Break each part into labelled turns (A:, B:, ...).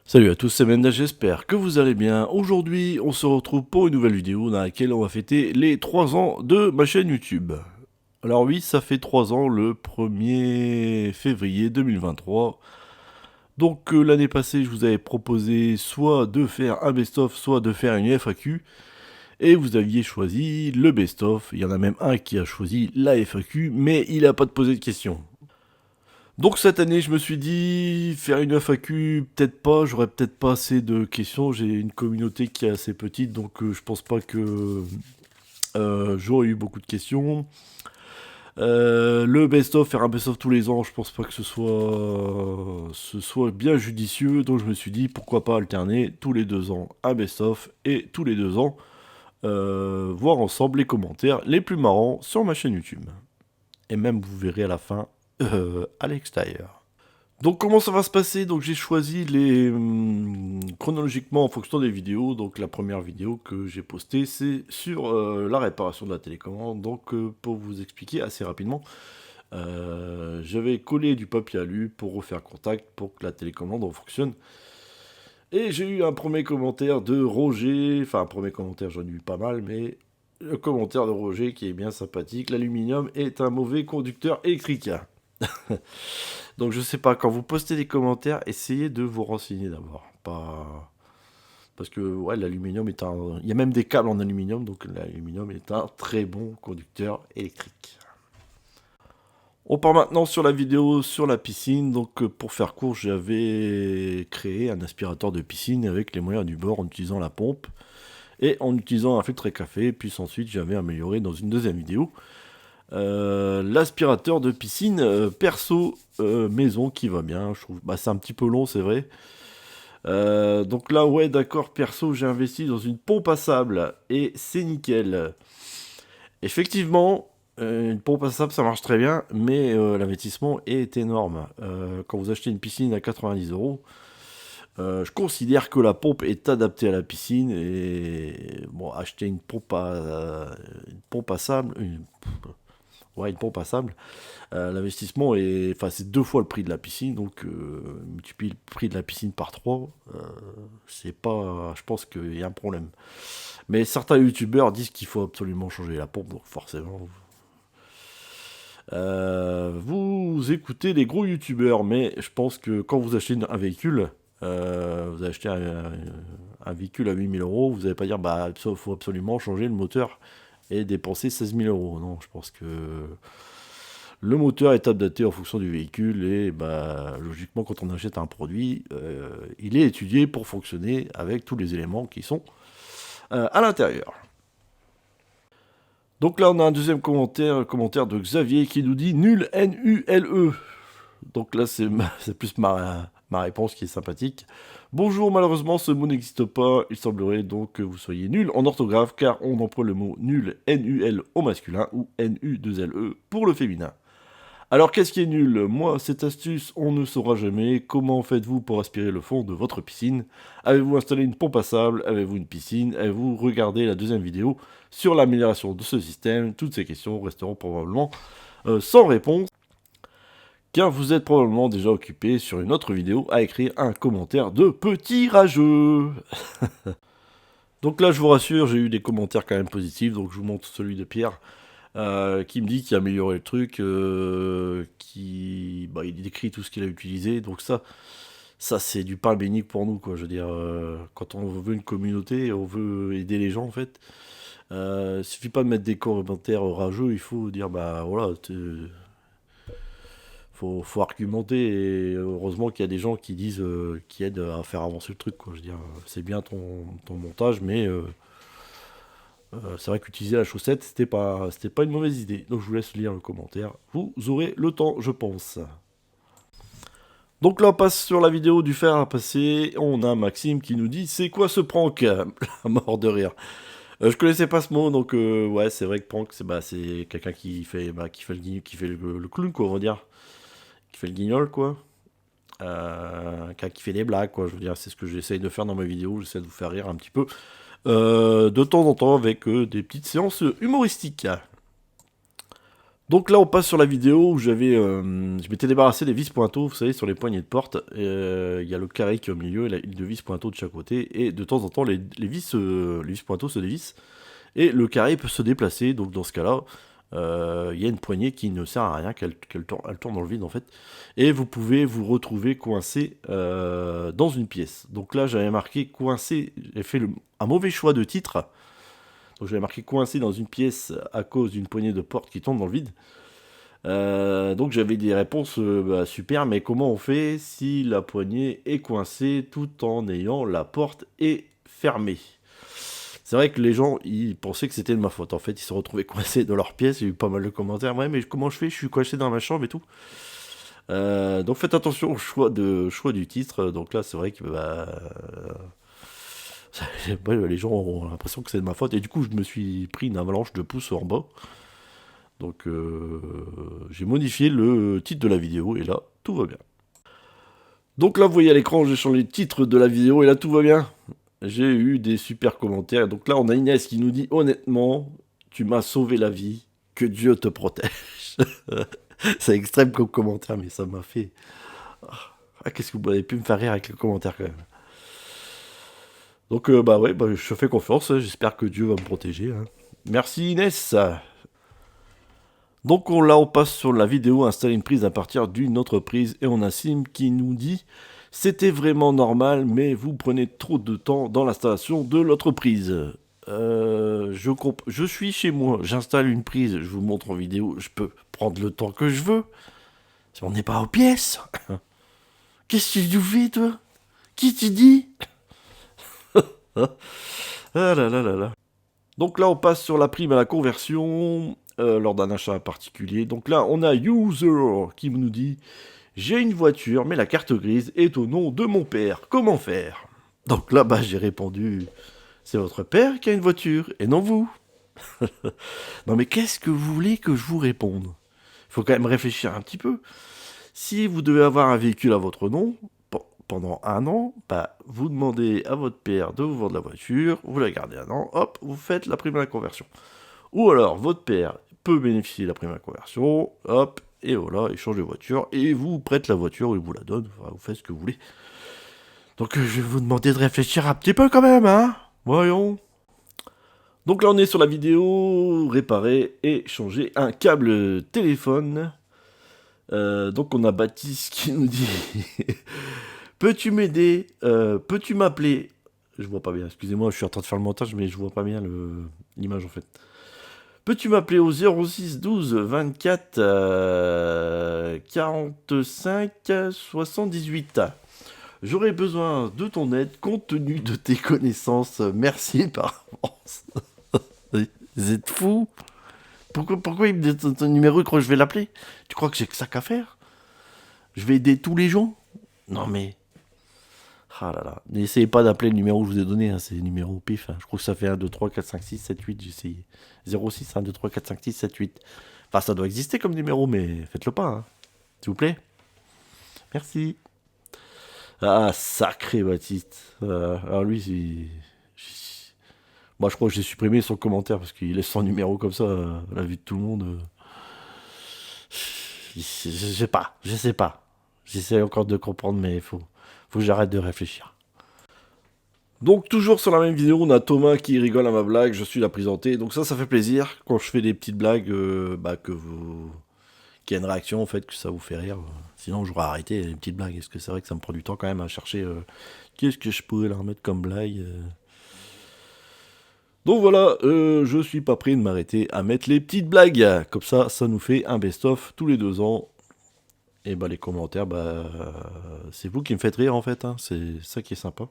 A: Salut à tous, c'est Menda, j'espère que vous allez bien. Aujourd'hui, on se retrouve pour une nouvelle vidéo dans laquelle on va fêter les 3 ans de ma chaîne YouTube. Alors oui, ça fait 3 ans le 1er février 2023. Donc l'année passée, je vous avais proposé soit de faire un best-of, soit de faire une FAQ. Et vous aviez choisi le best-of. Il y en a même un qui a choisi la FAQ, mais il n'a pas de posé de questions. Donc cette année, je me suis dit, faire une FAQ, peut-être pas, j'aurais peut-être pas assez de questions, j'ai une communauté qui est assez petite, donc je pense pas que j'aurais eu beaucoup de questions. Le best-of, faire un best-of tous les ans, je pense pas que ce soit bien judicieux, donc je me suis dit, pourquoi pas alterner tous les 2 ans un best-of, et tous les 2 ans, voir ensemble les commentaires les plus marrants sur ma chaîne YouTube. Et même vous verrez à la fin, à l'extérieur. Donc comment ça va se passer? Donc j'ai choisi chronologiquement en fonction des vidéos. Donc la première vidéo que j'ai postée, c'est sur la réparation de la télécommande. Donc pour vous expliquer assez rapidement, j'avais collé du papier alu pour refaire contact pour que la télécommande fonctionne. Et j'ai eu un premier commentaire de Roger, enfin un premier commentaire, j'en ai eu pas mal, mais le commentaire de Roger qui est bien sympathique. L'aluminium est un mauvais conducteur électrique. Donc je sais pas, quand vous postez des commentaires, essayez de vous renseigner d'abord. Pas... Parce que ouais, l'aluminium est un... Il y a même des câbles en aluminium, donc l'aluminium est un très bon conducteur électrique. On part maintenant sur la vidéo sur la piscine. Donc pour faire court, j'avais créé un aspirateur de piscine avec les moyens du bord en utilisant la pompe et en utilisant un filtre à café. Puis ensuite, j'avais amélioré dans une deuxième vidéo l'aspirateur de piscine perso maison qui va bien, je trouve. Bah, c'est un petit peu long, c'est vrai. Donc là, ouais, d'accord, perso, j'ai investi dans une pompe à sable et c'est nickel. Effectivement, une pompe à sable, ça marche très bien, mais l'investissement est énorme. Quand vous achetez une piscine à 90 euros, je considère que la pompe est adaptée à la piscine et bon, acheter une pompe à sable, ouais, une pompe à sable. L'investissement est, enfin, c'est 2 fois le prix de la piscine, donc multiplie le prix de la piscine par 3. C'est pas, je pense qu'il y a un problème. Mais certains youtubeurs disent qu'il faut absolument changer la pompe, donc forcément. Vous écoutez les gros youtubeurs, mais je pense que quand vous achetez un véhicule, vous achetez un véhicule à 8000 euros, vous n'allez pas dire bah il faut absolument changer le moteur et dépenser 16 000 euros. Non, je pense que le moteur est adapté en fonction du véhicule et bah, logiquement quand on achète un produit, il est étudié pour fonctionner avec tous les éléments qui sont à l'intérieur. Donc là on a un deuxième commentaire de Xavier qui nous dit nul N-U-L-E. Donc là c'est plus ma réponse qui est sympathique. Bonjour, malheureusement ce mot n'existe pas, il semblerait donc que vous soyez nul en orthographe car on emploie le mot nul N-U-L au masculin ou N-U-2-L-E pour le féminin. Alors qu'est-ce qui est nul? Moi, cette astuce, on ne saura jamais. Comment faites-vous pour aspirer le fond de votre piscine? Avez-vous installé une pompe à sable? Avez-vous une piscine? Avez-vous regardé la deuxième vidéo sur l'amélioration de ce système? Toutes ces questions resteront probablement sans réponse, car vous êtes probablement déjà occupé sur une autre vidéo à écrire un commentaire de petit rageux. Donc là, je vous rassure, j'ai eu des commentaires quand même positifs, donc je vous montre celui de Pierre. Qui me dit qu'il a amélioré le truc, bah, il décrit tout ce qu'il a utilisé, donc ça c'est du pain béni pour nous, quoi. Je veux dire, quand on veut une communauté, on veut aider les gens, en fait, il suffit pas de mettre des commentaires rageux, il faut dire, bah voilà, faut argumenter, et heureusement qu'il y a des gens qui disent, qui aident à faire avancer le truc, quoi. Je veux dire, c'est bien ton montage, mais c'est vrai qu'utiliser la chaussette, c'était pas une mauvaise idée. Donc je vous laisse lire le commentaire. Vous aurez le temps, je pense. Donc là, on passe sur la vidéo du fer à passer. On a Maxime qui nous dit c'est quoi ce prank? La mort de rire. Je connaissais pas ce mot, donc ouais, c'est vrai que prank, c'est quelqu'un qui fait le clown, quoi, on va dire. Qui fait le guignol, quoi. Quelqu'un qui fait des blagues, quoi. Je veux dire, c'est ce que j'essaye de faire dans mes vidéos. J'essaie de vous faire rire un petit peu. De temps en temps avec des petites séances humoristiques. Donc là, on passe sur la vidéo où je m'étais débarrassé des vis pointeaux, vous savez, sur les poignées de porte. Il y a le carré qui est au milieu et la ligne de vis pointeaux de chaque côté. Et de temps en temps, les vis pointeaux se dévissent. Et le carré peut se déplacer. Donc dans ce cas-là, il y a une poignée qui ne sert à rien, elle tourne dans le vide en fait. Et vous pouvez vous retrouver coincé dans une pièce. Donc là, j'avais marqué coincé, j'ai fait un mauvais choix de titre. Donc j'avais marqué coincé dans une pièce à cause d'une poignée de porte qui tombe dans le vide. Donc j'avais des réponses super, mais comment on fait si la poignée est coincée tout en ayant la porte est fermée? C'est vrai que les gens, ils pensaient que c'était de ma faute. En fait, ils se retrouvaient coincés dans leur pièce. Il y a eu pas mal de commentaires. Ouais, mais comment je fais? Je suis coincé dans ma chambre et tout. Donc faites attention au choix du titre. Donc là, c'est vrai que les gens ont l'impression que c'est de ma faute. Et du coup, je me suis pris une avalanche de pouces en bas. Donc j'ai modifié le titre de la vidéo et là, tout va bien. Donc là, vous voyez à l'écran, j'ai changé le titre de la vidéo et là, tout va bien. J'ai eu des super commentaires. Donc là, on a Inès qui nous dit, honnêtement, tu m'as sauvé la vie, que Dieu te protège. C'est extrême comme commentaire, mais ça m'a fait... Ah, qu'est-ce que vous avez pu me faire rire avec le commentaire quand même. Donc ouais, je fais confiance, j'espère que Dieu va me protéger. Hein. Merci Inès. Donc là on passe sur la vidéo installer une prise à partir d'une autre prise et on a Sim qui nous dit c'était vraiment normal mais vous prenez trop de temps dans l'installation de l'autre prise. Je suis chez moi, j'installe une prise, je vous montre en vidéo, je peux prendre le temps que je veux. Si on n'est pas aux pièces. Qu'est-ce que tu fais toi? Qui tu dis? Ah là là là là. Donc là on passe sur la prime à la conversion. Lors d'un achat particulier. Donc là, on a User qui nous dit « J'ai une voiture, mais la carte grise est au nom de mon père. Comment faire ?» Donc là, j'ai répondu « C'est votre père qui a une voiture, et non vous. » Non mais qu'est-ce que vous voulez que je vous réponde? Il faut quand même réfléchir un petit peu. Si vous devez avoir un véhicule à votre nom, pendant un an, vous demandez à votre père de vous vendre la voiture, vous la gardez un an, hop, vous faites la prime à la conversion. Ou alors, votre père peut bénéficier de la prime à la conversion, hop, et voilà, il change de voiture, et vous prête la voiture, ou il vous la donne, enfin, vous faites ce que vous voulez. Donc je vais vous demander de réfléchir un petit peu quand même, hein. Voyons. Donc là, on est sur la vidéo, réparer et changer un câble téléphone. Donc on a Baptiste qui nous dit « Peux-tu m'aider? Peux-tu m'appeler ?» Je vois pas bien, excusez-moi, je suis en train de faire le montage, mais je vois pas bien l'image en fait. Peux-tu m'appeler au 06 12 24 45 78? J'aurais besoin de ton aide compte tenu de tes connaissances. Merci par avance. Vous êtes fous? Pourquoi il me dit ton numéro quand je vais l'appeler? Tu crois que j'ai que ça qu'à faire? Je vais aider tous les gens? Non mais... Ah là là. N'essayez pas d'appeler le numéro que je vous ai donné, hein, c'est le numéro au pif. Hein. Je crois que ça fait 1, 2, 3, 4, 5, 6, 7, 8, j'ai essayé. 06, 1, 2, 3, 4, 5, 6, 7, 8. Enfin, ça doit exister comme numéro, mais faites-le pas, hein. S'il vous plaît. Merci. Ah, sacré Baptiste. Alors lui, moi, je crois que j'ai supprimé son commentaire parce qu'il laisse son numéro comme ça à la vue de tout le monde. Je sais pas, je sais pas. J'essaie encore de comprendre, mais faut que j'arrête de réfléchir. Donc toujours sur la même vidéo, on a Thomas qui rigole à ma blague, je suis la présenter. Donc ça fait plaisir quand je fais des petites blagues qu'il y a une réaction en fait, que ça vous fait rire. Sinon j'aurais arrêté les petites blagues, parce que c'est vrai que ça me prend du temps quand même à chercher qu'est-ce que je pourrais leur mettre comme blague. Donc voilà, je suis pas prêt de m'arrêter à mettre les petites blagues. Comme ça nous fait un best-of tous les 2 ans. Et les commentaires, c'est vous qui me faites rire en fait, hein. C'est ça qui est sympa.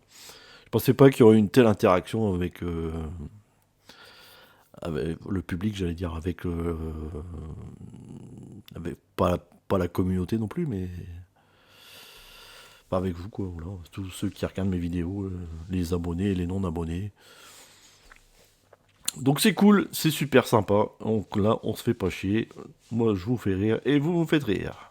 A: Je pensais pas qu'il y aurait une telle interaction avec le public, j'allais dire, avec pas la communauté non plus, mais pas avec vous, quoi. Voilà. Tous ceux qui regardent mes vidéos, les abonnés et les non-abonnés. Donc c'est cool, c'est super sympa. Donc là, on se fait pas chier. Moi, je vous fais rire et vous me faites rire.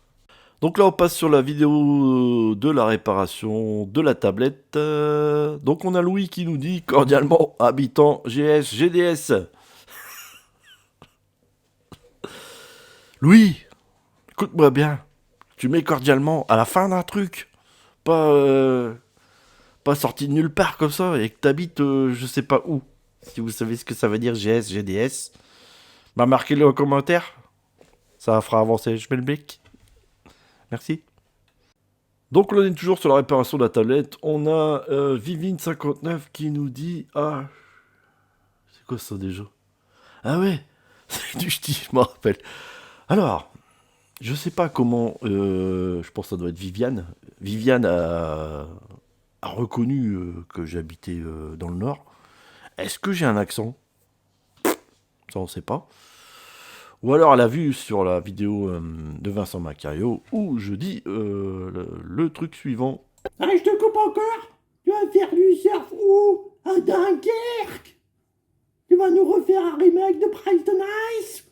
A: Donc là, on passe sur la vidéo de la réparation de la tablette. Donc on a Louis qui nous dit cordialement habitant GS GDS. Louis, écoute-moi bien. Tu mets cordialement à la fin d'un truc. Pas, pas sorti de nulle part comme ça et que t'habites je sais pas où. Si vous savez ce que ça veut dire GS, GDS, bah marquez-le en commentaire. Ça fera avancer je mets le blic. Merci. Donc on est toujours sur la réparation de la tablette. On a Vivine59 qui nous dit... Ah, c'est quoi ça déjà? Ah ouais, c'est du ch'ti, je m'en rappelle. Alors, je sais pas comment... je pense que ça doit être Viviane. Viviane a reconnu que j'habitais dans le Nord. Est-ce que j'ai un accent? Ça on sait pas. Ou alors elle a vu sur la vidéo de Vincent Macario où je dis le truc suivant.
B: Ah, je te coupe encore. Tu vas faire du surf où? À Dunkerque. Tu vas nous refaire un remake de Price de Nice.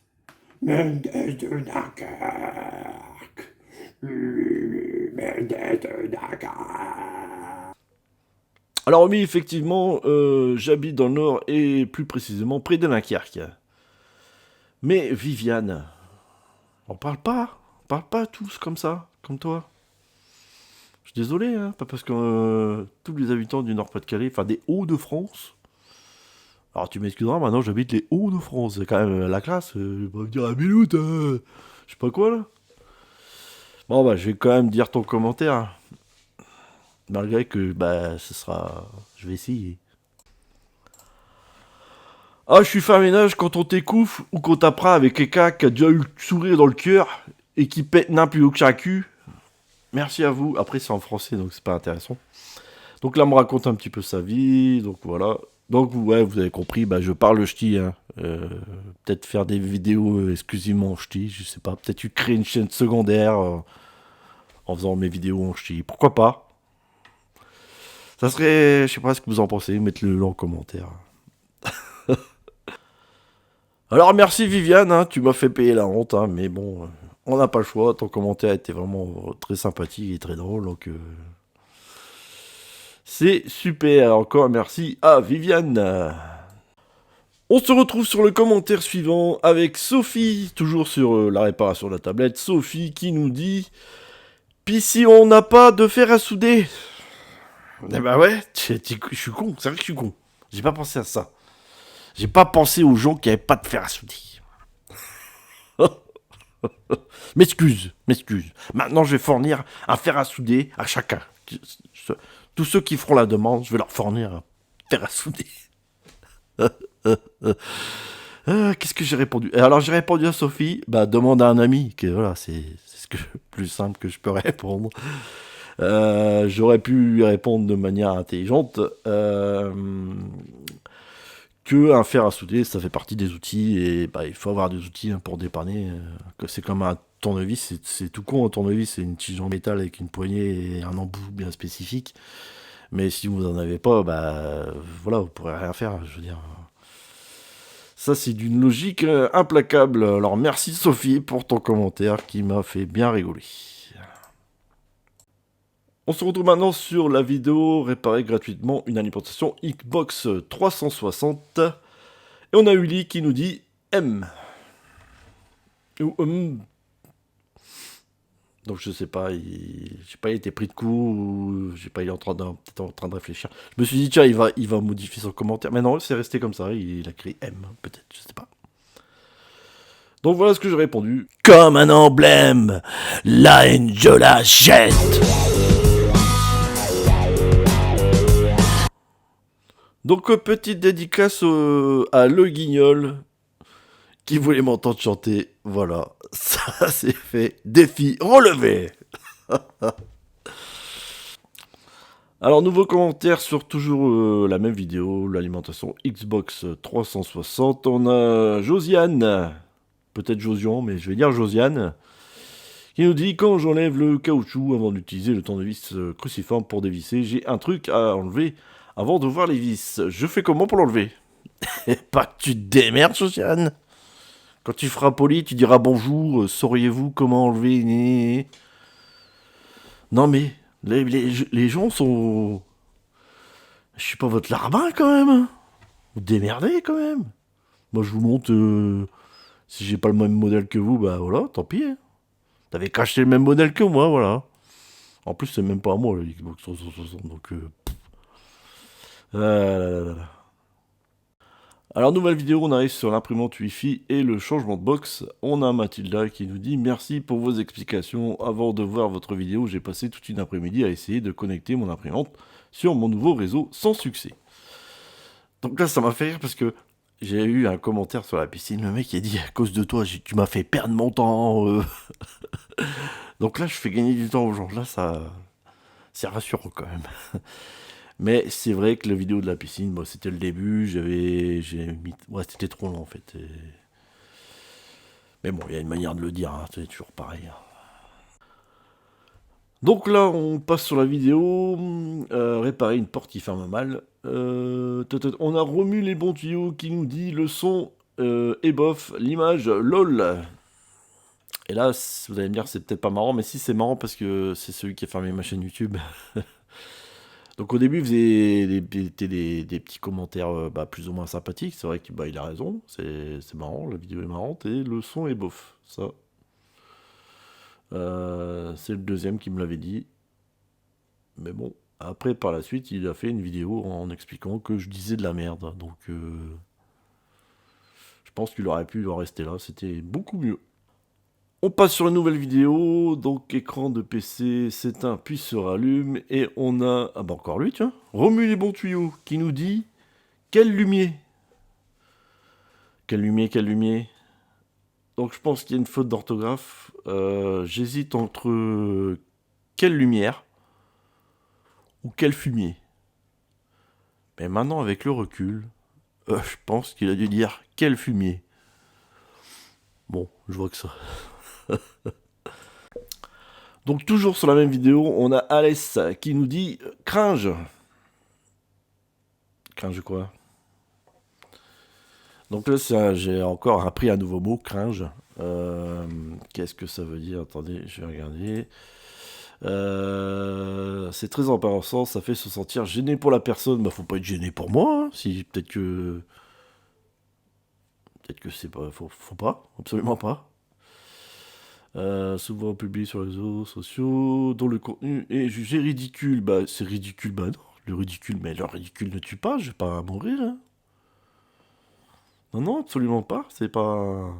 B: Mendes de Dunkerque. Mendes de Dunkerque.
A: Alors oui, effectivement, j'habite dans le Nord et plus précisément près de Dunkerque. Mais Viviane, on parle pas tous comme ça, comme toi. Je suis désolé, hein, pas parce que tous les habitants du Nord-Pas-de-Calais, enfin des Hauts-de-France. Alors tu m'excuseras, maintenant j'habite les Hauts-de-France, c'est quand même la classe. Je vais pas me dire à Biloute, je sais pas quoi là. Bon bah je vais quand même dire ton commentaire. Malgré que bah ce sera. Je vais essayer. Ah, je suis fait un ménage quand on t'écouffe ou qu'on t'apprend avec quelqu'un qui a déjà eu le sourire dans le cœur et qui pète n'importe plus haut que un cul. Merci à vous. Après, c'est en français, donc c'est pas intéressant. Donc là, on me raconte un petit peu sa vie. Donc voilà. Donc ouais, vous avez compris, bah, je parle ch'ti. Hein. Peut-être faire des vidéos exclusivement en ch'ti, je sais pas. Peut-être créer une chaîne secondaire en faisant mes vidéos en ch'ti. Pourquoi pas? Ça serait, je sais pas ce que vous en pensez, mettez-le en commentaire. Alors merci Viviane, hein, tu m'as fait payer la honte, hein, mais bon, on n'a pas le choix. Ton commentaire était vraiment très sympathique et très drôle, donc c'est super. Encore merci à Viviane. On se retrouve sur le commentaire suivant avec Sophie, toujours sur la réparation de la tablette. Sophie qui nous dit: Pis si on n'a pas de fer à souder. Eh ben ouais, je suis con, c'est vrai que je suis con. J'ai pas pensé à ça. J'ai pas pensé aux gens qui avaient pas de fer à souder. M'excuse. Maintenant, je vais fournir un fer à souder à chacun. Tous ceux qui feront la demande, je vais leur fournir un fer à souder. Qu'est-ce que j'ai répondu? Alors, j'ai répondu à Sophie, bah, demande à un ami, que voilà, c'est ce que plus simple que je peux répondre. J'aurais pu lui répondre de manière intelligente. Que un fer à souder, ça fait partie des outils, et bah, il faut avoir des outils pour dépanner. Que c'est comme un tournevis, c'est tout con, un tournevis, c'est une tige en métal avec une poignée et un embout bien spécifique. Mais si vous en avez pas, bah voilà, vous pourrez rien faire, je veux dire. Ça, c'est d'une logique implacable. Alors merci Sophie pour ton commentaire qui m'a fait bien rigoler. On se retrouve maintenant sur la vidéo réparer gratuitement une alimentation Xbox 360. Et on a Uli qui nous dit M. Ou Donc je sais pas, j'ai pas été pris de coup, ou j'ai pas, il est peut-être en train de réfléchir. Je me suis dit tiens, il va modifier son commentaire. Mais non, c'est resté comme ça, il a créé M, peut-être, je sais pas. Donc voilà ce que j'ai répondu. Comme un emblème, la haine je la jette. Donc petite dédicace à Le Guignol qui voulait m'entendre chanter. Voilà, ça c'est fait. Défi relevé. Alors nouveau commentaire sur toujours la même vidéo, l'alimentation Xbox 360. On a Josiane, peut-être Josian, mais je vais dire Josiane, qui nous dit: quand j'enlève le caoutchouc avant d'utiliser le tournevis cruciforme pour dévisser, j'ai un truc à enlever avant de voir les vis. Je fais comment pour l'enlever? Pas que tu te démerdes, Josiane. Quand tu feras poli, tu diras bonjour, sauriez-vous comment enlever? Non mais, les gens sont... Je suis pas votre larbin quand même. Vous démerdez quand même. Moi je vous montre Si j'ai pas le même modèle que vous, bah voilà, tant pis. Hein. T'avais qu'à acheter le même modèle que moi, voilà. En plus, c'est même pas à moi le Xbox 360, donc... là, là, là. Alors, nouvelle vidéo, on arrive sur l'imprimante Wi-Fi et le changement de box. On a Mathilda qui nous dit « Merci pour vos explications. Avant de voir votre vidéo, j'ai passé toute une après-midi à essayer de connecter mon imprimante sur mon nouveau réseau sans succès. » Donc là, ça m'a fait rire parce que j'ai eu un commentaire sur la piscine. Le mec, il a dit « À cause de toi, tu m'as fait perdre mon temps. » Donc là, je fais gagner du temps aux gens. Là, ça... c'est rassurant quand même. Mais c'est vrai que la vidéo de la piscine, moi, c'était le début, ouais, c'était trop long en fait. Mais bon, il y a une manière de le dire, hein, c'est toujours pareil. Hein. Donc là, on passe sur la vidéo, réparer une porte qui ferme mal. On a Romu les bons tuyaux qui nous dit le son est bof, l'image lol. Et là, vous allez me dire, c'est peut-être pas marrant, mais si c'est marrant parce que c'est celui qui a fermé ma chaîne YouTube. Donc au début, il faisait des petits commentaires plus ou moins sympathiques. C'est vrai qu'il il a raison, c'est marrant, la vidéo est marrante et le son est bof. Ça, c'est le deuxième qui me l'avait dit. Mais bon, après par la suite, il a fait une vidéo en expliquant que je disais de la merde. Donc je pense qu'il aurait pu en rester là, c'était beaucoup mieux. On passe sur une nouvelle vidéo, donc écran de PC s'éteint puis se rallume, et on a, ah bah encore lui tiens, Romu les bons tuyaux, qui nous dit, quelle lumière. Quelle lumière, quelle lumière. Donc je pense qu'il y a une faute d'orthographe, j'hésite entre quelle lumière, ou quel fumier. Mais maintenant avec le recul, je pense qu'il a dû dire quel fumier. Bon, je vois que ça... Donc toujours sur la même vidéo, on a Alès qui nous dit cringe. Cringe quoi? Donc là, j'ai encore appris un nouveau mot, cringe. Qu'est-ce que ça veut dire? Attendez, je vais regarder. C'est très embarrassant, ça fait se sentir gêné pour la personne. Bah faut pas être gêné pour moi. Hein. Si peut-être que c'est pas, faut pas, absolument pas. Souvent publié sur les réseaux sociaux, dont le contenu est jugé ridicule. Bah, c'est ridicule, bah non, le ridicule, mais le ridicule ne tue pas, je vais pas mourir. Hein. Non, non, absolument pas, c'est pas...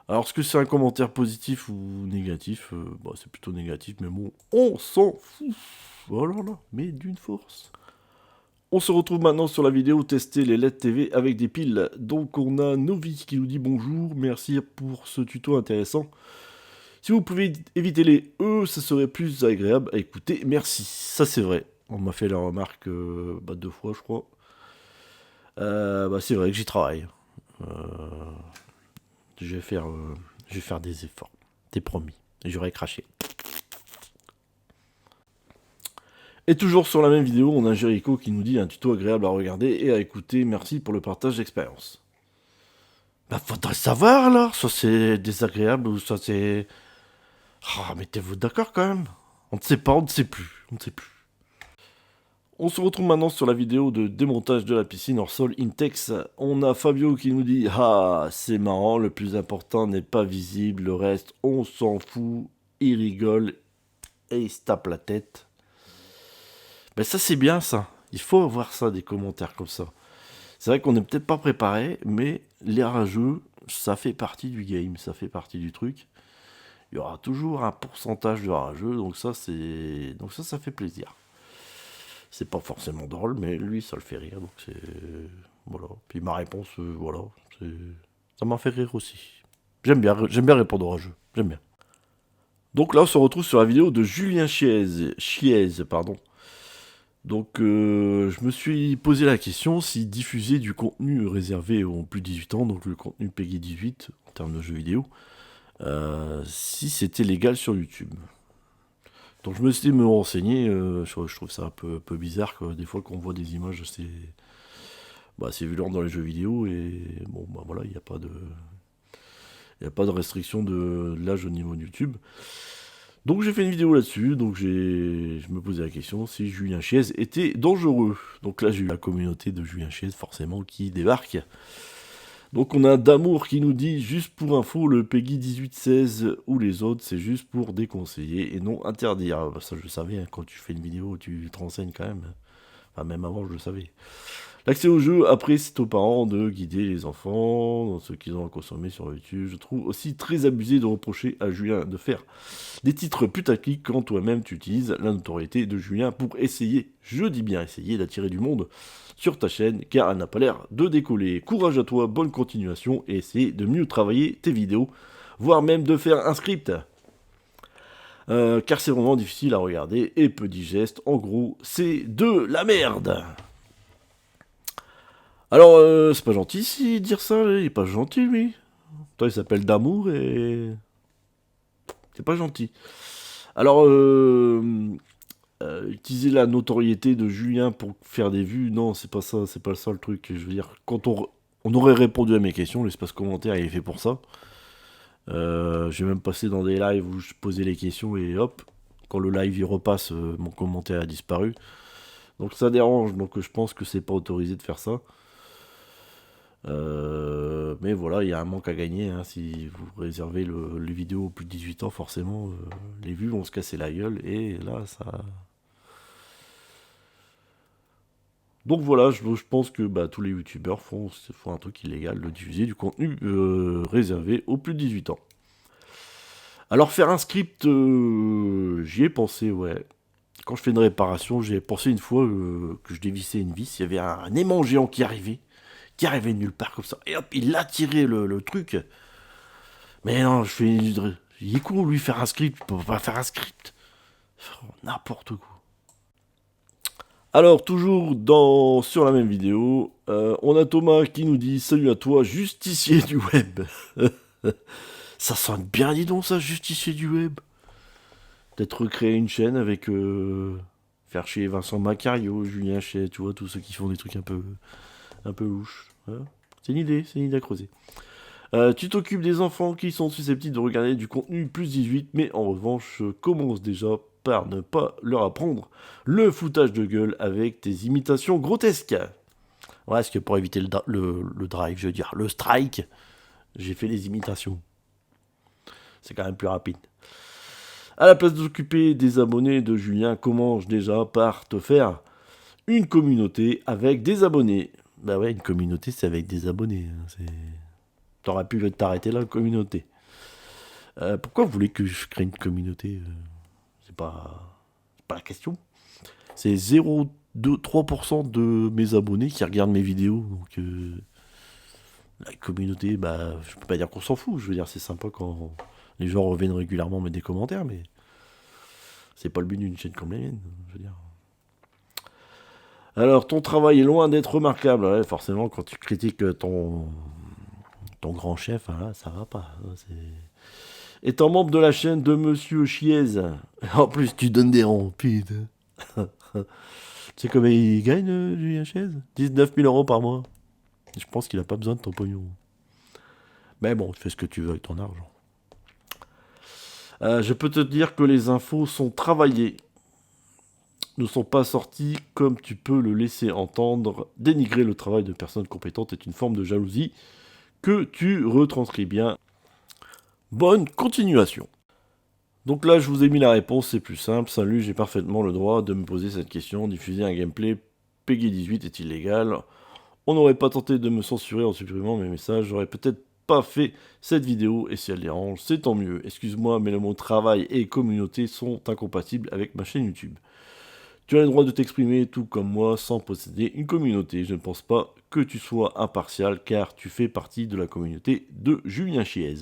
A: Alors, est-ce que c'est un commentaire positif ou négatif? Bah, c'est plutôt négatif, mais bon, on s'en fout. Oh là là, mais d'une force. On se retrouve maintenant sur la vidéo tester les LED TV avec des piles. Donc on a Novi qui nous dit bonjour, merci pour ce tuto intéressant. Si vous pouvez éviter les E, ça serait plus agréable à écouter. Merci, ça c'est vrai. On m'a fait la remarque 2 fois je crois. C'est vrai que j'y travaille. Je vais faire des efforts. T'es promis. J'aurais craché. Et toujours sur la même vidéo, on a Jericho qui nous dit un tuto agréable à regarder et à écouter. Merci pour le partage d'expérience. Bah faudrait savoir alors, soit c'est désagréable ou soit c'est... Ah, mettez-vous d'accord quand même. On ne sait pas, on ne sait plus, on ne sait plus. On se retrouve maintenant sur la vidéo de démontage de la piscine hors sol Intex. On a Fabio qui nous dit « Ah, c'est marrant, le plus important n'est pas visible, le reste, on s'en fout. » Il rigole et il se tape la tête. Ben ça c'est bien ça, il faut avoir ça, des commentaires comme ça. C'est vrai qu'on n'est peut-être pas préparé, mais les rageux, ça fait partie du game, ça fait partie du truc. Il y aura toujours un pourcentage de rageux, donc ça ça fait plaisir. C'est pas forcément drôle, mais lui ça le fait rire, donc c'est... Voilà. Puis ma réponse, voilà, ça m'a fait rire aussi. J'aime bien répondre aux rageux, j'aime bien. Donc là on se retrouve sur la vidéo de Julien Chiez, pardon. Donc je me suis posé la question si diffuser du contenu réservé aux plus de 18 ans, donc le contenu PEGI 18 en termes de jeux vidéo, si c'était légal sur YouTube. Donc je me suis dit me renseigner, je trouve ça un peu bizarre quoi. Des fois qu'on voit des images c'est violent dans les jeux vidéo et bon bah voilà, il n'y a pas de restriction de l'âge au niveau de YouTube. Donc j'ai fait une vidéo là-dessus, donc je me posais la question si Julien Chiez était dangereux. Donc là j'ai eu la communauté de Julien Chiez forcément qui débarque. Donc on a Damour qui nous dit, juste pour info, le Peggy 18-16 ou les autres, c'est juste pour déconseiller et non interdire. Ah, bah, ça je le savais, hein, quand tu fais une vidéo, tu te renseignes quand même. Enfin même avant je le savais. L'accès au jeu, après, c'est aux parents de guider les enfants dans ce qu'ils ont à consommer sur YouTube. Je trouve aussi très abusé de reprocher à Julien de faire des titres putaclic quand toi-même tu utilises la notoriété de Julien pour essayer, je dis bien essayer, d'attirer du monde sur ta chaîne, car elle n'a pas l'air de décoller. Courage à toi, bonne continuation, et essaie de mieux travailler tes vidéos, voire même de faire un script. Car c'est vraiment difficile à regarder et peu digeste. En gros, c'est de la merde. Alors, c'est pas gentil si dire ça, il est pas gentil lui. Toi, il s'appelle Damour et... c'est pas gentil. Alors, utiliser la notoriété de Julien pour faire des vues, non, c'est pas ça, c'est pas ça le truc. Je veux dire, quand on aurait répondu à mes questions, l'espace commentaire il est fait pour ça. J'ai même passé dans des lives où je posais les questions et hop, quand le live il repasse, mon commentaire a disparu. Donc ça dérange, donc je pense que c'est pas autorisé de faire ça. Mais voilà, il y a un manque à gagner, hein, si vous réservez les vidéos aux plus de 18 ans, forcément, les vues vont se casser la gueule, et là, ça... Donc voilà, je pense que bah, tous les youtubeurs font un truc illégal de diffuser du contenu réservé aux plus de 18 ans. Alors faire un script, j'y ai pensé, ouais. Quand je fais une réparation, j'ai pensé une fois que je dévissais une vis, il y avait un aimant géant qui arrivait de nulle part comme ça, et hop, il a tiré le truc. Mais non, il est con lui faire un script, il peut pas faire un script. N'importe quoi. Alors, toujours sur la même vidéo, on a Thomas qui nous dit « Salut à toi, justicier du web !» Ça sonne bien, dis donc, ça, justicier du web. Peut-être recréer une chaîne avec... faire chier Vincent Macario, Julien Chet, tu vois, tous ceux qui font des trucs un peu louches. Hein. C'est une idée à creuser. Tu t'occupes des enfants qui sont susceptibles de regarder du contenu plus 18, mais en revanche, commence déjà par ne pas leur apprendre le foutage de gueule avec tes imitations grotesques. Ouais, parce que pour éviter le drive, je veux dire, le strike, j'ai fait les imitations. C'est quand même plus rapide. À la place de t'occuper des abonnés de Julien, commence déjà par te faire une communauté avec des abonnés. Bah ouais, une communauté, c'est avec des abonnés. T'aurais pu t'arrêter là, communauté. Pourquoi vous voulez que je crée une communauté C'est pas la question. C'est 0,3% de mes abonnés qui regardent mes vidéos. Donc, la communauté, bah, je peux pas dire qu'on s'en fout. Je veux dire, c'est sympa quand les gens reviennent régulièrement mettre des commentaires, mais c'est pas le but d'une chaîne comme la mienne. Je veux dire. Alors, ton travail est loin d'être remarquable. Ouais, forcément, quand tu critiques ton grand chef, hein, là, ça va pas. Étant membre de la chaîne de Monsieur Chiez, en plus tu donnes des ronds, putain. Tu sais combien il gagne, Julien Chiez? 19 000 euros par mois. Je pense qu'il a pas besoin de ton pognon. Mais bon, tu fais ce que tu veux avec ton argent. Je peux te dire que les infos sont travaillées. Ne sont pas sorties comme tu peux le laisser entendre. Dénigrer le travail de personnes compétentes est une forme de jalousie que tu retranscris bien. Bonne continuation. Donc là, je vous ai mis la réponse, c'est plus simple. Salut, j'ai parfaitement le droit de me poser cette question. Diffuser un gameplay Peggy 18 est illégal. On n'aurait pas tenté de me censurer en supprimant mes messages. J'aurais peut-être pas fait cette vidéo, et si elle dérange, c'est tant mieux. Excuse-moi, mais le mot travail et communauté sont incompatibles avec ma chaîne YouTube. Tu as le droit de t'exprimer tout comme moi sans posséder une communauté. Je ne pense pas que tu sois impartial car tu fais partie de la communauté de Julien Chiez.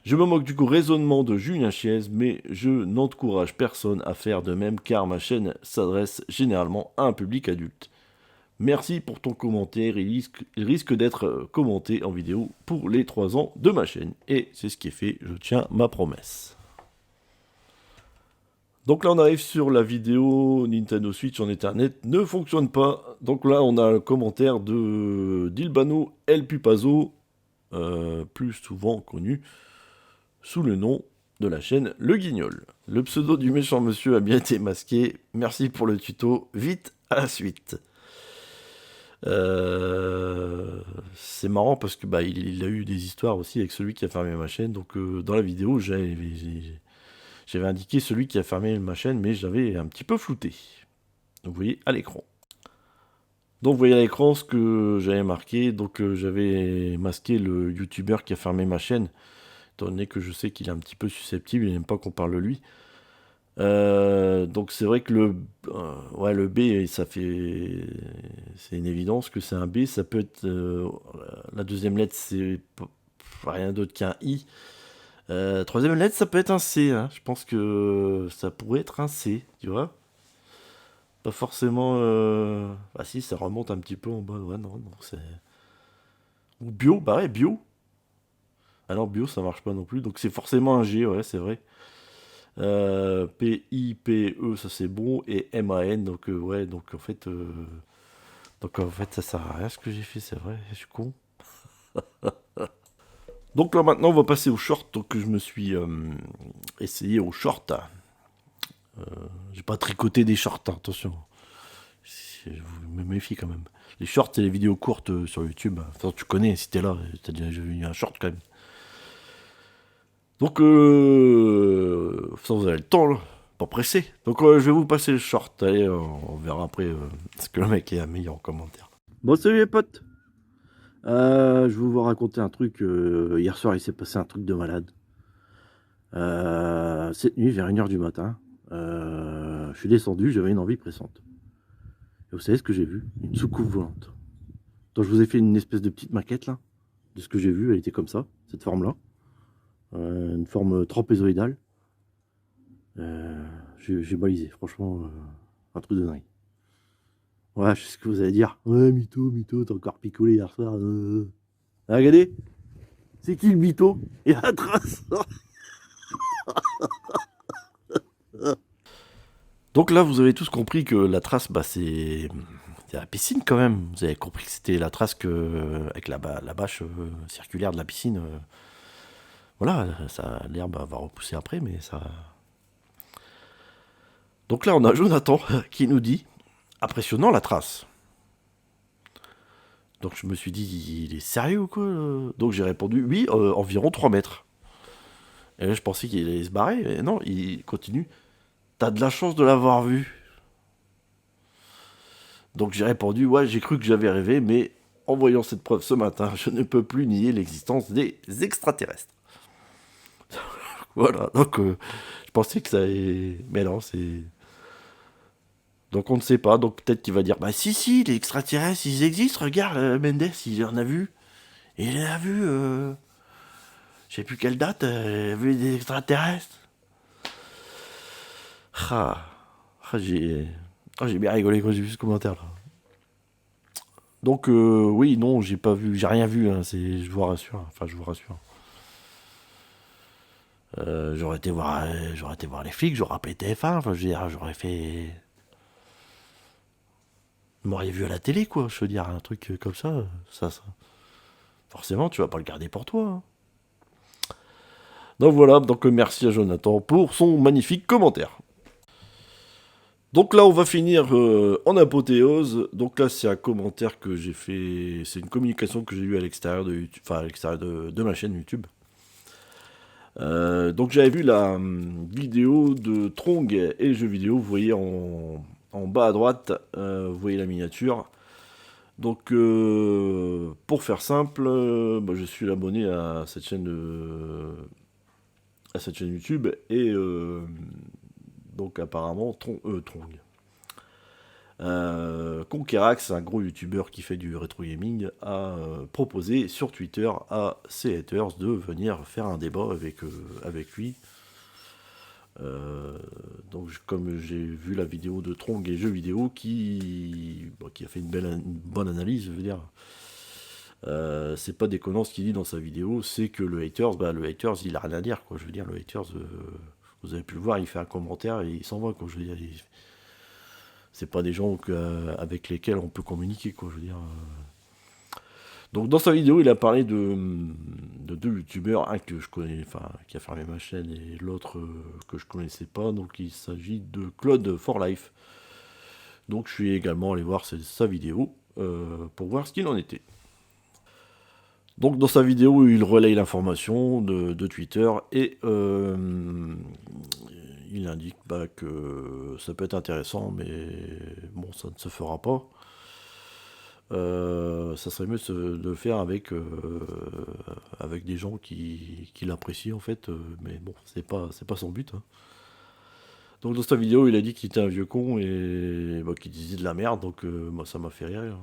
A: Je me moque du raisonnement de Julien Chiez, mais je n'encourage personne à faire de même car ma chaîne s'adresse généralement à un public adulte. Merci pour ton commentaire, il risque d'être commenté en vidéo pour les 3 ans de ma chaîne. Et c'est ce qui est fait, je tiens ma promesse. Donc là on arrive sur la vidéo Nintendo Switch en Ethernet ne fonctionne pas. Donc là on a le commentaire de d'Ilbano El Pupazo, plus souvent connu sous le nom de la chaîne Le Guignol. Le pseudo du méchant monsieur a bien été masqué. Merci pour le tuto, vite à la suite. C'est marrant parce que bah, il a eu des histoires aussi avec celui qui a fermé ma chaîne. Donc dans la vidéo, j'avais indiqué celui qui a fermé ma chaîne, mais j'avais un petit peu flouté. Donc vous voyez à l'écran. Donc vous voyez à l'écran ce que j'avais marqué. Donc j'avais masqué le youtubeur qui a fermé ma chaîne, étant donné que je sais qu'il est un petit peu susceptible, il n'aime pas qu'on parle de lui. Donc c'est vrai que ouais, le B, c'est une évidence que c'est un B. Ça peut être la deuxième lettre, c'est rien d'autre qu'un I. Troisième lettre, ça peut être un C, hein. Je pense que ça pourrait être un C, tu vois. Pas forcément. Ah si, ça remonte un petit peu en bas. Ouais, non, non, c'est. Ou bio, bah ouais, bio. Alors bio, ça marche pas non plus. Donc c'est forcément un G, ouais, c'est vrai. P-I-P-E, ça c'est bon. Et M-A-N, donc ouais, donc en fait, ça sert à rien ce que j'ai fait, c'est vrai, je suis con. Donc là maintenant, on va passer au short. Donc je me suis essayé au short. J'ai pas tricoté des shorts, hein, attention. Je me méfie quand même. Les shorts, c'est les vidéos courtes sur YouTube. Enfin, tu connais, si t'es là, t'as déjà vu un short quand même. Donc, ça vous avez le temps, là. Pas pressé. Donc, je vais vous passer le short. Allez, on verra après ce que le mec est mis en commentaire. Bon, salut les potes. Je vais vous raconter un truc. Hier soir, il s'est passé un truc de malade. Cette nuit, vers 1h du matin, je suis descendu, j'avais une envie pressante. Et vous savez ce que j'ai vu? Une soucoupe volante. Donc je vous ai fait une espèce de petite maquette là, de ce que j'ai vu. Elle était comme ça, cette forme-là. Une forme trapézoïdale. J'ai balisé, franchement, un truc de dingue. Ouais, je sais ce que vous allez dire. Ouais, mytho, t'as encore picolé hier soir. Ah, regardez, c'est qui le mytho? Et la trace. Donc là, vous avez tous compris que la trace, bah, c'est la piscine quand même. Vous avez compris que c'était la trace avec la bâche circulaire de la piscine. Voilà, l'herbe va repousser après, mais ça. Donc là, on a Jonathan qui nous dit impressionnant la trace. Donc je me suis dit, il est sérieux ou quoi? Donc j'ai répondu oui, environ 3 mètres. Et là, je pensais qu'il allait se barrer, mais non, il continue. T'as de la chance de l'avoir vu. Donc j'ai répondu, ouais, j'ai cru que j'avais rêvé, mais en voyant cette preuve ce matin, je ne peux plus nier l'existence des extraterrestres. Voilà, donc je pensais que ça allait. Mais non, c'est. Donc on ne sait pas, donc peut-être qu'il va dire, bah si, les extraterrestres, ils existent, regarde, Mendes, il en a vu. Il en a vu, je sais plus quelle date, vu des extraterrestres. Ah, j'ai bien rigolé quand j'ai vu ce commentaire là. Donc oui, non, j'ai pas vu, j'ai rien vu, hein, je vous rassure, enfin je vous rassure. J'aurais été voir les flics, j'aurais appelé TF1, enfin je veux dire, j'aurais fait. Vous m'auriez vu à la télé, quoi, je veux dire, un truc comme ça. Forcément, tu vas pas le garder pour toi, hein. Donc voilà, donc merci à Jonathan pour son magnifique commentaire. Donc là, on va finir en apothéose. Donc là, c'est un commentaire que j'ai fait, c'est une communication que j'ai eue à l'extérieur de YouTube, enfin à l'extérieur de ma chaîne YouTube. Donc j'avais vu la vidéo de Trong et jeux vidéo, vous voyez en bas à droite, vous voyez la miniature. Donc pour faire simple, bah, je suis abonné à cette chaîne YouTube et donc apparemment Trong. Conquerax, un gros youtubeur qui fait du rétro gaming, a proposé sur Twitter à ses haters de venir faire un débat avec lui. Donc comme j'ai vu la vidéo de Trong et jeux vidéo qui a fait une bonne analyse, je veux dire. C'est pas déconnant ce qu'il dit dans sa vidéo, c'est que le haters, il a rien à dire, quoi. Je veux dire, le haters, vous avez pu le voir, il fait un commentaire et il s'en va, quoi. Je veux dire, c'est pas des gens avec lesquels on peut communiquer, quoi. Je veux dire. Donc dans sa vidéo, il a parlé de deux youtubeurs, un que je connais, enfin qui a fermé ma chaîne, et l'autre que je connaissais pas. Donc il s'agit de Claude for Life. Donc je suis également allé voir sa vidéo. pour voir ce qu'il en était. Donc dans sa vidéo, il relaye l'information de Twitter et il indique que ça peut être intéressant, mais bon, ça ne se fera pas. Ça serait mieux de le faire avec des gens qui l'apprécient en fait, mais bon, c'est pas son but, hein. Donc dans sa vidéo, il a dit qu'il était un vieux con et qu'il disait de la merde, donc moi ça m'a fait rire.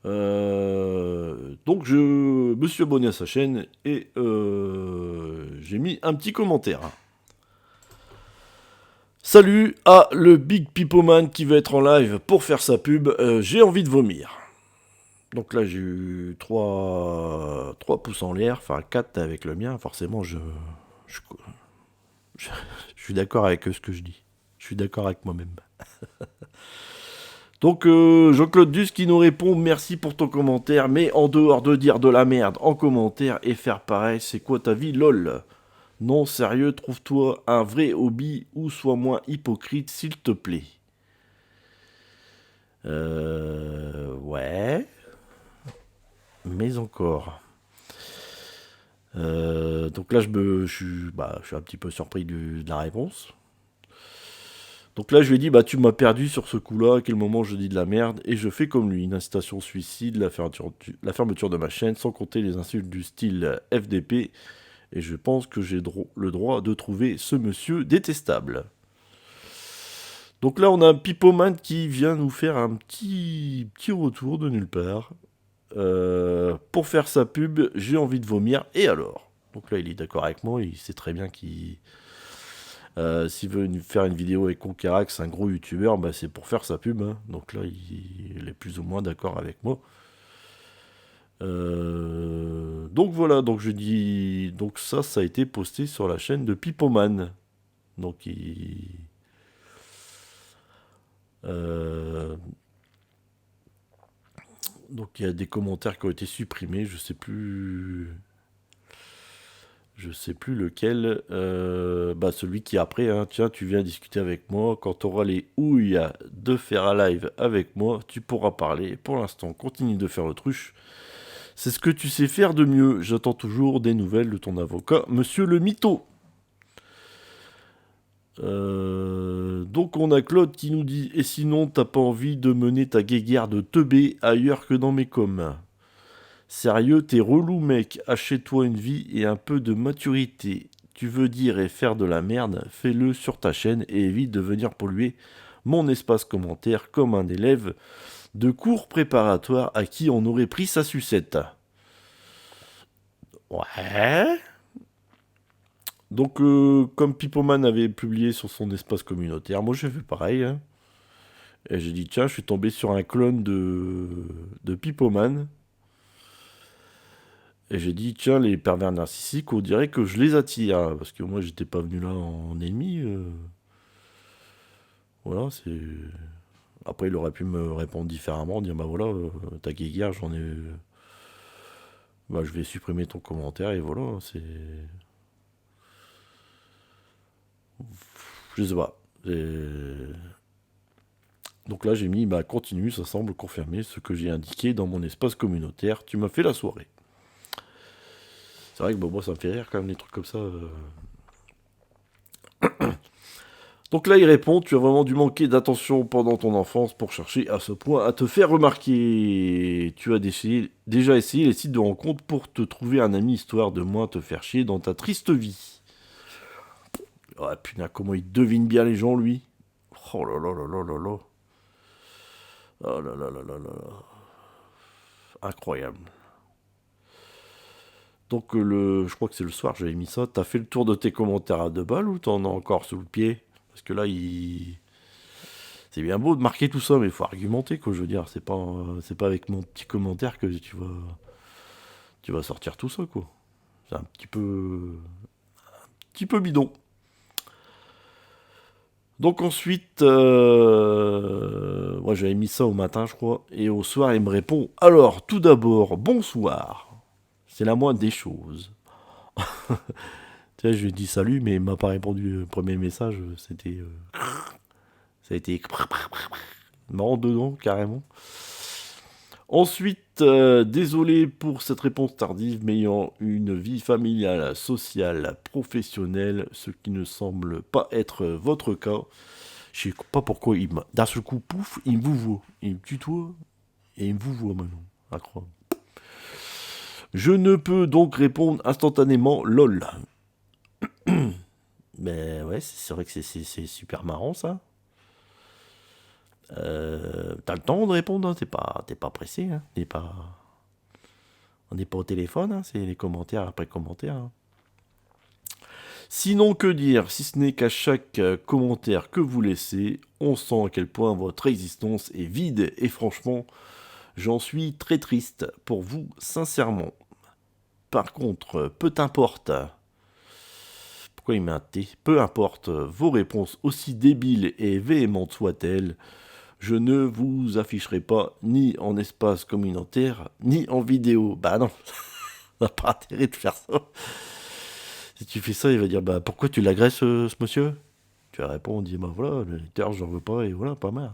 A: Donc je me suis abonné à sa chaîne et j'ai mis un petit commentaire. Salut à le Big Pipoman qui va être en live pour faire sa pub, j'ai envie de vomir. Donc là j'ai eu 3 pouces en l'air, enfin 4 avec le mien, forcément je suis d'accord avec ce que je dis. Je suis d'accord avec moi-même. Donc Jean-Claude Duss qui nous répond: merci pour ton commentaire, mais en dehors de dire de la merde en commentaire et faire pareil, c'est quoi ta vie, lol? Non, sérieux, trouve-toi un vrai hobby ou sois moins hypocrite, s'il te plaît. Ouais. Mais encore. Donc là, je suis un petit peu surpris de la réponse. Donc là, je lui ai dit, tu m'as perdu sur ce coup-là, à quel moment je dis de la merde, et je fais comme lui, une incitation au suicide, la fermeture de ma chaîne, sans compter les insultes du style FDP, et je pense que j'ai le droit de trouver ce monsieur détestable. Donc là, on a un Pipoman qui vient nous faire un petit retour de nulle part. Pour faire sa pub, j'ai envie de vomir, et alors? Donc là, il est d'accord avec moi, il sait très bien qu'il... s'il veut faire une vidéo avec Conquerax, un gros youtubeur, c'est pour faire sa pub, hein. Donc là, il est plus ou moins d'accord avec moi. Donc voilà, donc je dis... Donc ça a été posté sur la chaîne de Pipoman. Donc donc il y a des commentaires qui ont été supprimés, je sais plus lequel. Celui qui après, hein, tiens, tu viens discuter avec moi. Quand tu auras les houilles de faire un live avec moi, tu pourras parler. Pour l'instant, continue de faire l'autruche. C'est ce que tu sais faire de mieux. J'attends toujours des nouvelles de ton avocat, monsieur le mytho. Donc on a Claude qui nous dit: et sinon t'as pas envie de mener ta guéguerre de teubé ailleurs que dans mes coms? Sérieux, t'es relou mec, achète-toi une vie et un peu de maturité. Tu veux dire et faire de la merde, fais-le sur ta chaîne et évite de venir polluer mon espace commentaire comme un élève de cours préparatoire à qui on aurait pris sa sucette. Ouais. Donc comme Pipoman avait publié sur son espace communautaire, moi j'ai fait pareil, hein. Et j'ai dit tiens, je suis tombé sur un clone de Pipoman. Et j'ai dit, tiens, les pervers narcissiques, on dirait que je les attire. Parce que moi, j'étais pas venu là en ennemi. Voilà, c'est... Après, il aurait pu me répondre différemment, dire, voilà, ta guéguerre, j'en ai... je vais supprimer ton commentaire, et voilà, c'est... Je sais pas. Donc là, j'ai mis, continue, ça semble confirmer ce que j'ai indiqué dans mon espace communautaire. Tu m'as fait la soirée. C'est vrai que moi, ça me fait rire quand même, des trucs comme ça. Donc là, il répond: tu as vraiment dû manquer d'attention pendant ton enfance pour chercher à ce point à te faire remarquer. Tu as déjà essayé les sites de rencontres pour te trouver un ami, histoire de moins te faire chier dans ta triste vie. Oh putain, comment il devine bien les gens, lui. Oh là là là là là là. Oh là là là là là. Incroyable. Donc je crois que c'est le soir, j'avais mis ça. T'as fait le tour de tes commentaires à 2 balles ou t'en as encore sous le pied? Parce que là, c'est bien beau de marquer tout ça, mais il faut argumenter, quoi. Je veux dire, c'est pas avec mon petit commentaire que tu vas sortir tout ça, quoi. C'est un petit peu bidon. Donc ensuite, moi j'avais mis ça au matin, je crois, et au soir, il me répond: alors, tout d'abord, bonsoir. C'est la moindre des choses. Tu sais, je lui ai dit salut, mais il m'a pas répondu. Le premier message, c'était... ça a été... marrant dedans, carrément. Ensuite, désolé pour cette réponse tardive, mais ayant une vie familiale, sociale, professionnelle, ce qui ne semble pas être votre cas. Je sais pas pourquoi d'un seul coup, pouf, il me vous voit. Il me tutoie et il me vous voit maintenant. Incroyable. Je ne peux donc répondre instantanément LOL. Mais ouais, c'est vrai que c'est super marrant ça. T'as le temps de répondre, hein, t'es pas pressé, hein, on n'est pas au téléphone, hein, c'est les commentaires après commentaires. Hein. Sinon, que dire, si ce n'est qu'à chaque commentaire que vous laissez, on sent à quel point votre existence est vide, et franchement, j'en suis très triste pour vous, sincèrement. Par contre, peu importe, pourquoi il met un T, peu importe vos réponses aussi débiles et véhémentes soient-elles, je ne vous afficherai pas ni en espace communautaire, ni en vidéo. Bah non, on n'a pas intérêt de faire ça. Si tu fais ça, il va dire, bah pourquoi tu l'agresses ce monsieur? Tu vas répondre, on dit, bah voilà, le lecteur, j'en veux pas, et voilà, pas mal.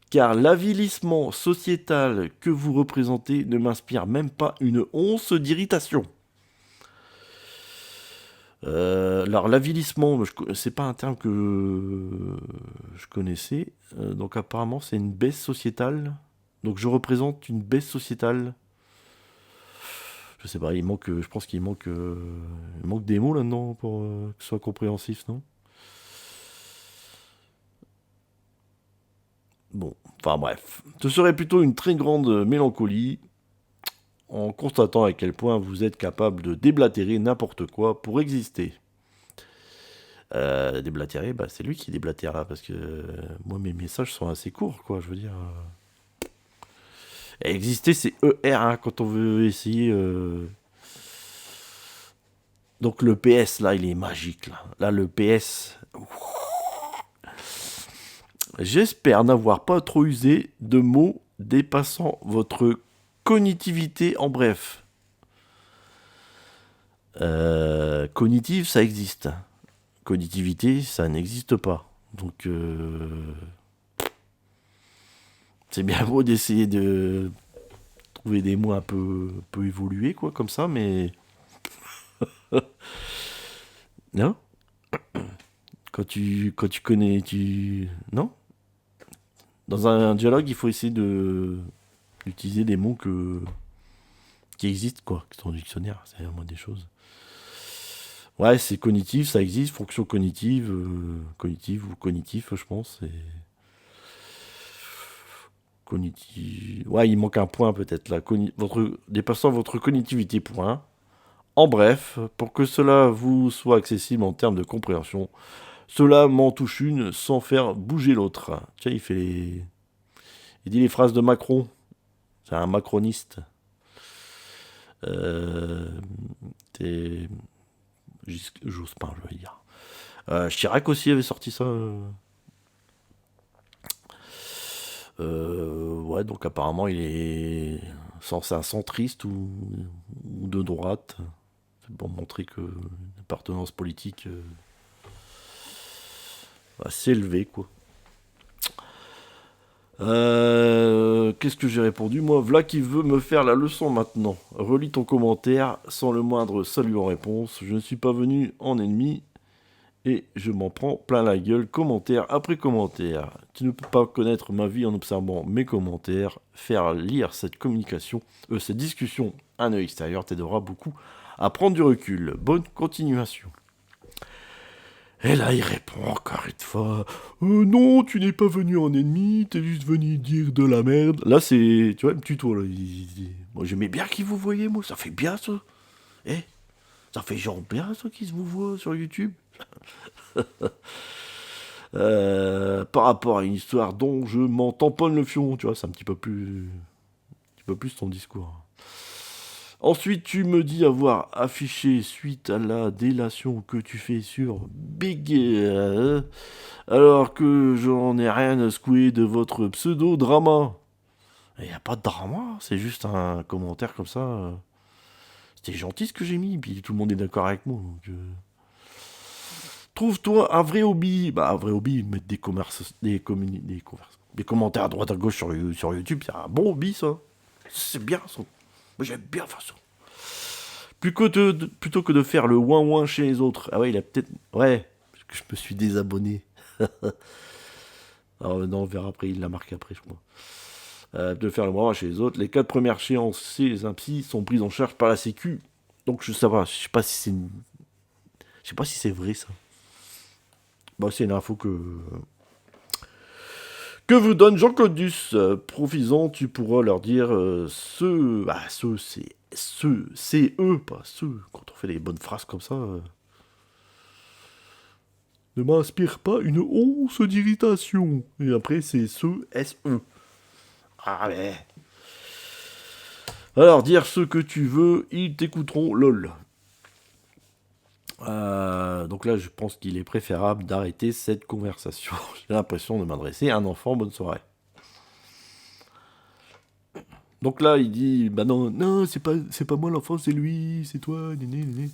A: Car l'avilissement sociétal que vous représentez ne m'inspire même pas une once d'irritation. Alors l'avilissement, c'est pas un terme que je connaissais. Donc apparemment c'est une baisse sociétale. Donc je représente une baisse sociétale. Je sais pas, je pense qu'il manque des mots là-dedans pour que ce soit compréhensif, non? Bon, enfin bref. Ce serait plutôt une très grande mélancolie en constatant à quel point vous êtes capable de déblatérer n'importe quoi pour exister. Déblatérer, bah, c'est lui qui déblatère là, parce que moi mes messages sont assez courts, quoi, je veux dire. Exister, c'est ER hein, quand on veut essayer. Donc le PS, là, il est magique. Là le PS. J'espère n'avoir pas trop usé de mots dépassant votre cognitivité en bref. Cognitive, ça existe. Cognitivité, ça n'existe pas. Donc, c'est bien beau d'essayer de trouver des mots un peu évolués, quoi, comme ça, mais... non? Quand tu connais, non? Dans un dialogue, il faut essayer d'utiliser des mots qui existent, quoi, qui sont dans le dictionnaire, c'est vraiment des choses. Ouais, c'est cognitif, ça existe, fonction cognitive, cognitive ou cognitif, je pense, c'est... Cognitive... Ouais, il manque un point peut-être là, dépassant votre cognitivité, point. En bref, pour que cela vous soit accessible en termes de compréhension, cela m'en touche une sans faire bouger l'autre. Tiens, il dit les phrases de Macron. C'est un macroniste. T'es... J'ose pas, je veux dire. Chirac aussi avait sorti ça. Ouais, donc apparemment il est censé un centriste ou de droite. C'est pour montrer que l'appartenance politique va s'élever, quoi. Qu'est-ce que j'ai répondu? Moi, V'là qui veut me faire la leçon maintenant. Relis ton commentaire sans le moindre salut en réponse. Je ne suis pas venu en ennemi et je m'en prends plein la gueule, commentaire après commentaire. Tu ne peux pas connaître ma vie en observant mes commentaires. Faire lire cette cette discussion à un œil extérieur t'aidera beaucoup à prendre du recul. Bonne continuation. Et là, il répond encore une fois non, tu n'es pas venu en ennemi, t'es juste venu dire de la merde. Là, c'est. Tu vois, le tuto, là. Moi, j'aimais bien qu'il vous voyez, moi. Ça fait bien, ça. Eh, ça fait genre bien, ça, qu'ils se vous voient sur YouTube. Par rapport à une histoire dont je m'en tamponne le fion, tu vois, c'est un petit peu plus ton discours. Ensuite, tu me dis avoir affiché suite à la délation que tu fais sur Big, alors que j'en ai rien à secouer de votre pseudo-drama. Il n'y a pas de drama, c'est juste un commentaire comme ça. C'était gentil ce que j'ai mis, puis tout le monde est d'accord avec moi. Donc, trouve-toi un vrai hobby. Bah, un vrai hobby, mettre des commentaires à droite à gauche sur YouTube, c'est un bon hobby, ça. C'est bien, ça. Moi, j'aime bien faire ça. Plutôt que de faire le ouin-ouin chez les autres. Ah ouais, il a peut-être... Ouais, parce que je me suis désabonné. Alors non, on verra après, il l'a marqué après, je crois. De faire le ouin-ouin chez les autres. Les 4 premières séances chez les psy sont prises en charge par la Sécu. Donc je sais pas, je sais pas si c'est vrai ça. Bon, c'est une info que vous donne Jean-Claude Duss. Profitant, tu pourras leur dire c'est eux, pas ceux. Quand on fait des bonnes phrases comme ça, ne m'inspire pas une once d'irritation. Et après, c'est ce, S-E. Ah ouais. Alors, dire ce que tu veux, ils t'écouteront, lol. Donc là, je pense qu'il est préférable d'arrêter cette conversation. J'ai l'impression de m'adresser à un enfant. Bonne soirée. Donc là, il dit, bah non, non, c'est pas moi l'enfant, c'est lui, c'est toi, néné, néné.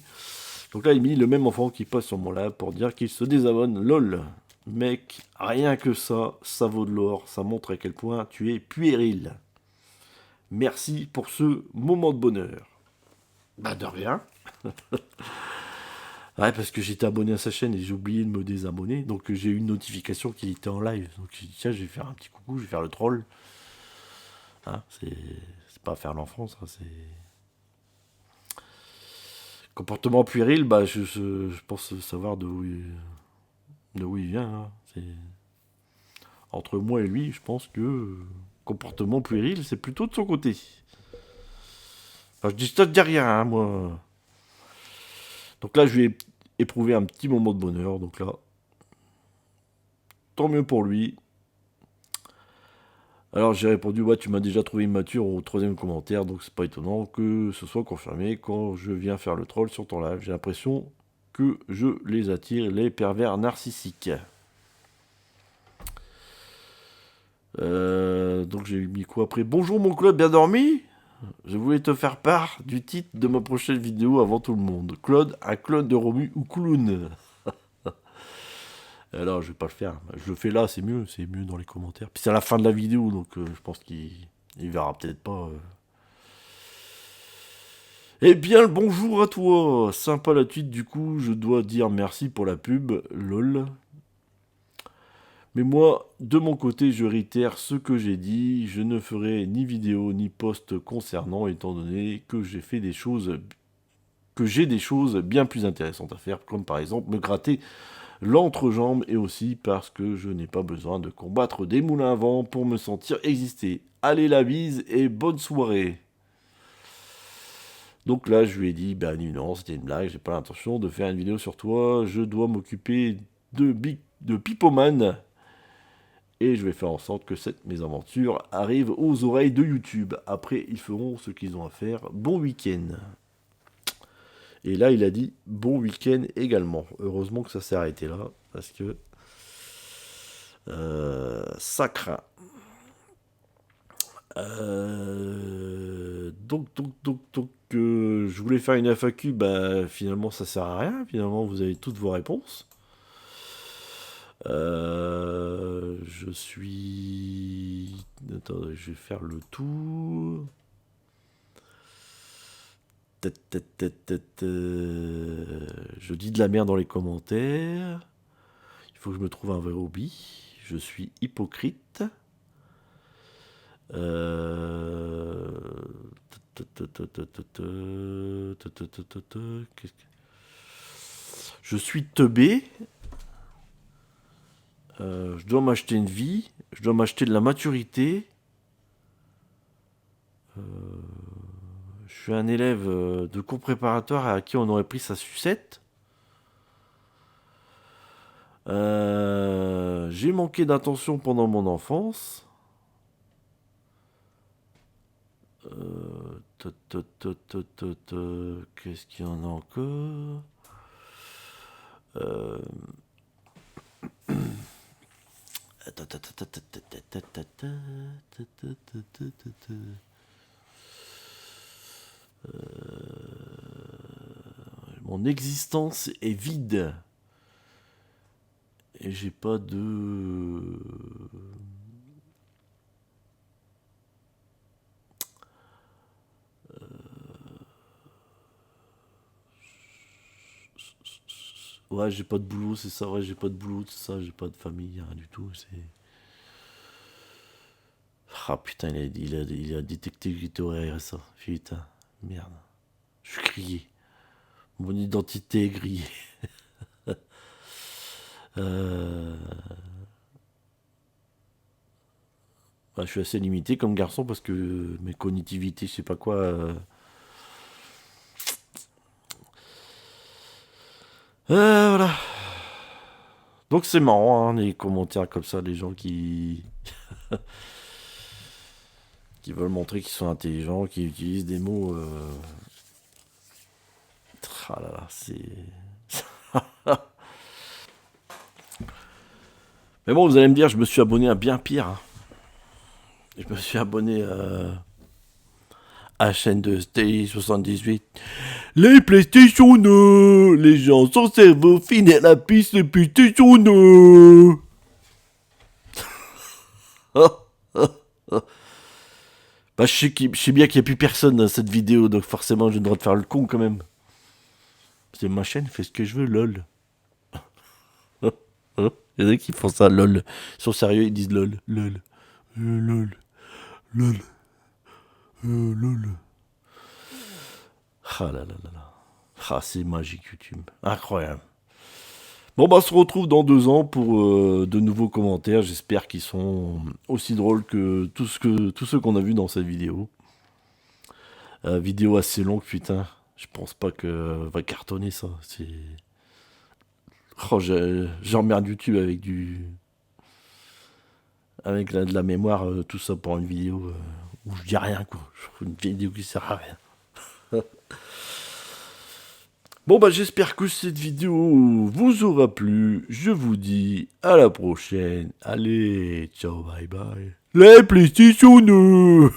A: Donc là, il met le même enfant qui passe sur mon lab pour dire qu'il se désabonne. Lol. Mec, rien que ça vaut de l'or. Ça montre à quel point tu es puéril. Merci pour ce moment de bonheur. Bah de rien. Ouais, parce que j'étais abonné à sa chaîne et j'ai oublié de me désabonner. Donc j'ai eu une notification qu'il était en live. Donc j'ai dit, tiens, je vais faire un petit coucou, je vais faire le troll. Hein, c'est pas faire l'enfant, ça, c'est... Comportement puéril, bah je pense savoir de où il vient. Hein. C'est... Entre moi et lui, je pense que comportement puéril, c'est plutôt de son côté. Enfin, je dis rien, hein, moi. Donc là, je lui ai éprouvé un petit moment de bonheur. Donc là, tant mieux pour lui. Alors j'ai répondu, ouais, tu m'as déjà trouvé immature au troisième commentaire, donc c'est pas étonnant que ce soit confirmé quand je viens faire le troll sur ton live. J'ai l'impression que je les attire, les pervers narcissiques. Donc j'ai mis quoi après? Bonjour mon Claude, bien dormi? Je voulais te faire part du titre de ma prochaine vidéo avant tout le monde. Claude, un clone de Romu ou clown? Alors je vais pas le faire. Je le fais là, c'est mieux dans les commentaires. Puis c'est à la fin de la vidéo, donc je pense qu'il verra peut-être pas. Eh bien le bonjour à toi. Sympa la tweet, du coup, je dois dire merci pour la pub, lol. Mais moi, de mon côté, je réitère ce que j'ai dit. Je ne ferai ni vidéo ni post concernant, étant donné que j'ai des choses bien plus intéressantes à faire, comme par exemple me gratter l'entrejambe, et aussi parce que je n'ai pas besoin de combattre des moulins à vent pour me sentir exister. Allez la bise et bonne soirée. Donc là, je lui ai dit, bah non, c'était une blague, j'ai pas l'intention de faire une vidéo sur toi, je dois m'occuper de Pipoman, et je vais faire en sorte que cette mésaventure arrive aux oreilles de YouTube. Après, ils feront ce qu'ils ont à faire. Bon week-end. Et là, il a dit bon week-end également. Heureusement que ça s'est arrêté là, parce que ça craint. Je voulais faire une FAQ, bah finalement ça sert à rien. Finalement, vous avez toutes vos réponses. Je suis... Attends, je vais faire le tour. Je dis de la merde dans les commentaires. Il faut que je me trouve un vrai hobby. Je suis hypocrite. Je suis teubé. Je dois m'acheter une vie. Je dois m'acheter de la maturité. Je suis un élève de cours préparatoire à qui on aurait pris sa sucette. J'ai manqué d'attention pendant mon enfance. Qu'est-ce qu'il y en a encore? Mon existence est vide. Et j'ai pas de... Ouais, j'ai pas de boulot, c'est ça, ouais, j'ai pas de boulot, c'est ça, j'ai pas de famille, rien du tout, c'est... Ah putain, il a détecté que j'étais au RSA. Putain, merde. Je suis grillé. Mon identité est grillée. Euh, je suis assez limité comme garçon parce que mes cognitivités, je sais pas quoi. Voilà. Donc c'est marrant, hein, les commentaires comme ça, les gens qui veulent montrer qu'ils sont intelligents, qui utilisent des mots. Ah là là, c'est. Mais bon, vous allez me dire, je me suis abonné à bien pire, hein. Je me suis abonné à la chaîne de Stay78. Les PlayStation, les gens sont cerveau fin à la piste de PlayStation. Bah, je sais bien qu'il n'y a plus personne dans cette vidéo, donc forcément, j'ai le droit de faire le con quand même. C'est ma chaîne, fais ce que je veux, lol. Il y en a qui font ça, lol. Ils sont sérieux, ils disent lol, lol, lol, lol, lol. Ah là là là là. Ah, c'est magique YouTube. Incroyable. Bon, bah, on se retrouve dans 2 ans pour de nouveaux commentaires. J'espère qu'ils sont aussi drôles que tous ceux qu'on a vus dans cette vidéo. Vidéo assez longue, putain. Je pense pas que va cartonner ça. C'est. Oh, j'emmerde YouTube avec avec de la mémoire, tout ça pour une vidéo où je dis rien, quoi. Je trouve une vidéo qui sert à rien. Bon, bah, j'espère que cette vidéo vous aura plu. Je vous dis à la prochaine. Allez, ciao, bye bye. Les PlayStation.